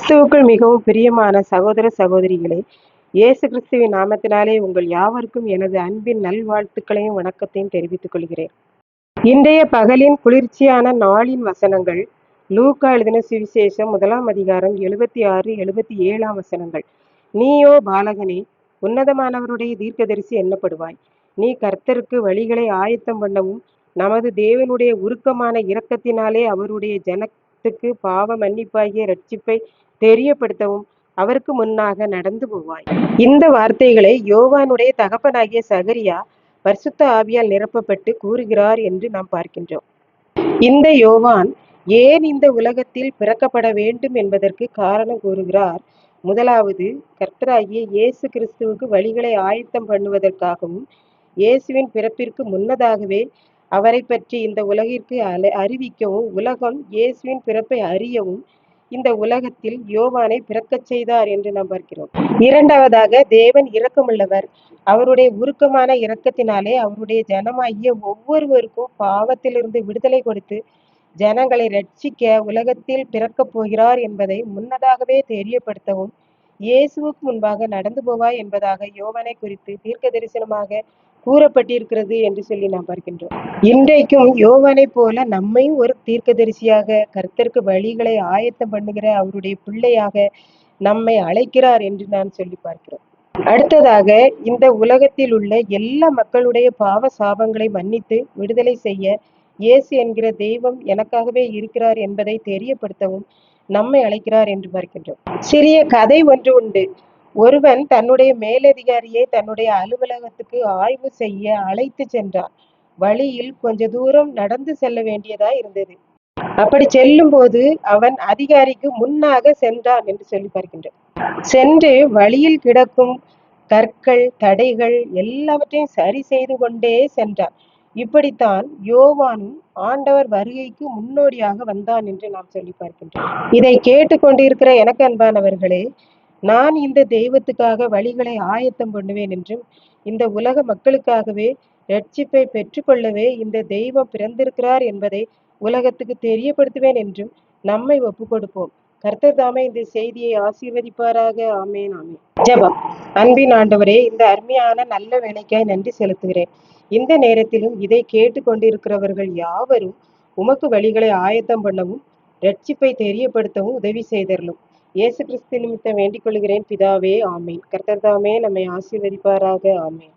கிறிஸ்துவுக்குள் மிகவும் பிரியமான சகோதர சகோதரிகளே, இயேசு கிறிஸ்துவின் நாமத்தினாலே உங்கள் யாவருக்கும் எனது அன்பின் நல்வாழ்த்துக்களையும் வணக்கத்தையும் தெரிவித்துக் கொள்கிறேன். இன்றைய பகலின் குளிர்ச்சியான நாளின் வசனங்கள் லூக்கா எழுதின சுவிசேஷம் 1ஆம் அதிகாரம் 76, 77ஆம் வசனங்கள். நீயோ பாலகனே, உன்னதமானவருடைய தீர்க்கதரிசி எண்ணப்படுவாய். நீ கர்த்தருக்கு வழிகளை ஆயத்தம் பண்ணவும், நமது தேவனுடைய உருக்கமான இரக்கத்தினாலே அவருடைய ஜனத்துக்கு பாவ மன்னிப்பாகிய இரட்சிப்பை தெரியப்படுத்தவும் அவருக்கு முன்னாக நடந்து போவாய். இந்த வார்த்தைகளை யோவானுடைய தகப்பனாகிய சகரியா பரிசுத்த ஆவியால் நிரப்பப்பட்டு கூறுகிறார் என்று நாம் பார்க்கின்றோம். இந்த யோவான் ஏன் இந்த உலகத்தில் பிறக்கப்பட வேண்டும் என்பதற்கு காரணம் கூறுகிறார். முதலாவது, கர்த்தராகிய இயேசு கிறிஸ்துவுக்கு வழிகளை ஆயத்தம் பண்ணுவதற்காகவும், இயேசுவின் பிறப்பிற்கு முன்னதாகவே அவரை பற்றி இந்த உலகிற்கு அறிவிக்கவும், உலகம் இயேசுவின் பிறப்பை அறியவும் இந்த உலகத்தில் யோவானை பிறக்கச் செய்தார் என்று நாம் பார்க்கிறோம். இரண்டாவதாக, தேவன் இரக்கமுள்ளவர். அவருடைய உருக்கமான இரக்கத்தினாலே அவருடைய ஜனமாகிய ஒவ்வொருவருக்கும் பாவத்திலிருந்து விடுதலை கொடுத்து ஜனங்களை ரட்சிக்க உலகத்தில் பிறக்கப் போகிறார் என்பதை முன்னதாகவே தெரியப்படுத்தவும், இயேசுவுக்கு முன்பாக நடந்து போவாய் என்பதாக யோவானை குறித்து தீர்க்க தரிசனமாக கூறப்பட்டிருக்கிறது என்று சொல்லி நாம் பார்க்கின்றோம். இன்றைக்கும் யோவானை போல நம்மையும் ஒரு தீர்க்கதரிசியாக, கர்த்தருக்கு வழிகளை ஆயத்தம் பண்ணுகிற அவருடைய பிள்ளையாக நம்மை அழைக்கிறார் என்று நான் சொல்லி பார்க்கிறோம். அடுத்ததாக, இந்த உலகத்தில் உள்ள எல்லா மக்களுடைய பாவ சாபங்களை மன்னித்து விடுதலை செய்ய இயேசு என்கிற தெய்வம் எனக்காகவே இருக்கிறார் என்பதை தெரியப்படுத்தவும் நம்மை அழைக்கிறார் என்று பார்க்கின்றோம். சிறிய கதை ஒன்று உண்டு. ஒருவன் தன்னுடைய மேலதிகாரியை தன்னுடைய அலுவலகத்துக்கு ஆய்வு செய்ய அழைத்து சென்றான். வழியில் கொஞ்ச தூரம் நடந்து செல்ல வேண்டியதா இருந்தது. அப்படி செல்லும் போது அவன் அதிகாரிக்கு முன்னாக சென்றான் என்று சொல்லி பார்க்கின்றோம். சென்று வழியில் கிடக்கும் கற்கள், தடைகள் எல்லாவற்றையும் சரி செய்து கொண்டே சென்றான். இப்படித்தான் யோவானும் ஆண்டவர் வருகைக்கு முன்னோடியாக வந்தான் என்று நாம் சொல்லி பார்க்கின்றோம். இதை கேட்டுக்கொண்டிருக்கிற எனக்கு அன்பானவர்களே, நான் இந்த தெய்வத்துக்காக வழிகளை ஆயத்தம் பண்ணுவேன் என்றும், இந்த உலக மக்களுக்காகவே ரட்சிப்பை பெற்றுக்கொள்ளவே இந்த தெய்வம் பிறந்திருக்கிறார் என்பதை உலகத்துக்கு தெரியப்படுத்துவேன் என்றும் நம்மை ஒப்பு கொடுப்போம். கர்த்தர் தாமே இந்த செய்தியை ஆசீர்வதிப்பாராக. ஆமேன், ஆமேன். ஜெபம். அன்பின் ஆண்டவரே, இந்த அருமையான நல்ல வேலைக்காய் நன்றி செலுத்துகிறேன். இந்த நேரத்திலும் இதை கேட்டுக்கொண்டிருக்கிறவர்கள் யாவரும் உமக்கு வழிகளை ஆயத்தம் பண்ணவும் ரட்சிப்பை தெரியப்படுத்தவும் உதவி செய்தரலும். இயேசு கிறிஸ்து நிமித்தம் வேண்டிக் கொள்கிறேன் பிதாவே. ஆமேன். கர்த்தர் தாமே நம்மை ஆசீர்வதிப்பாராக. ஆமேன்.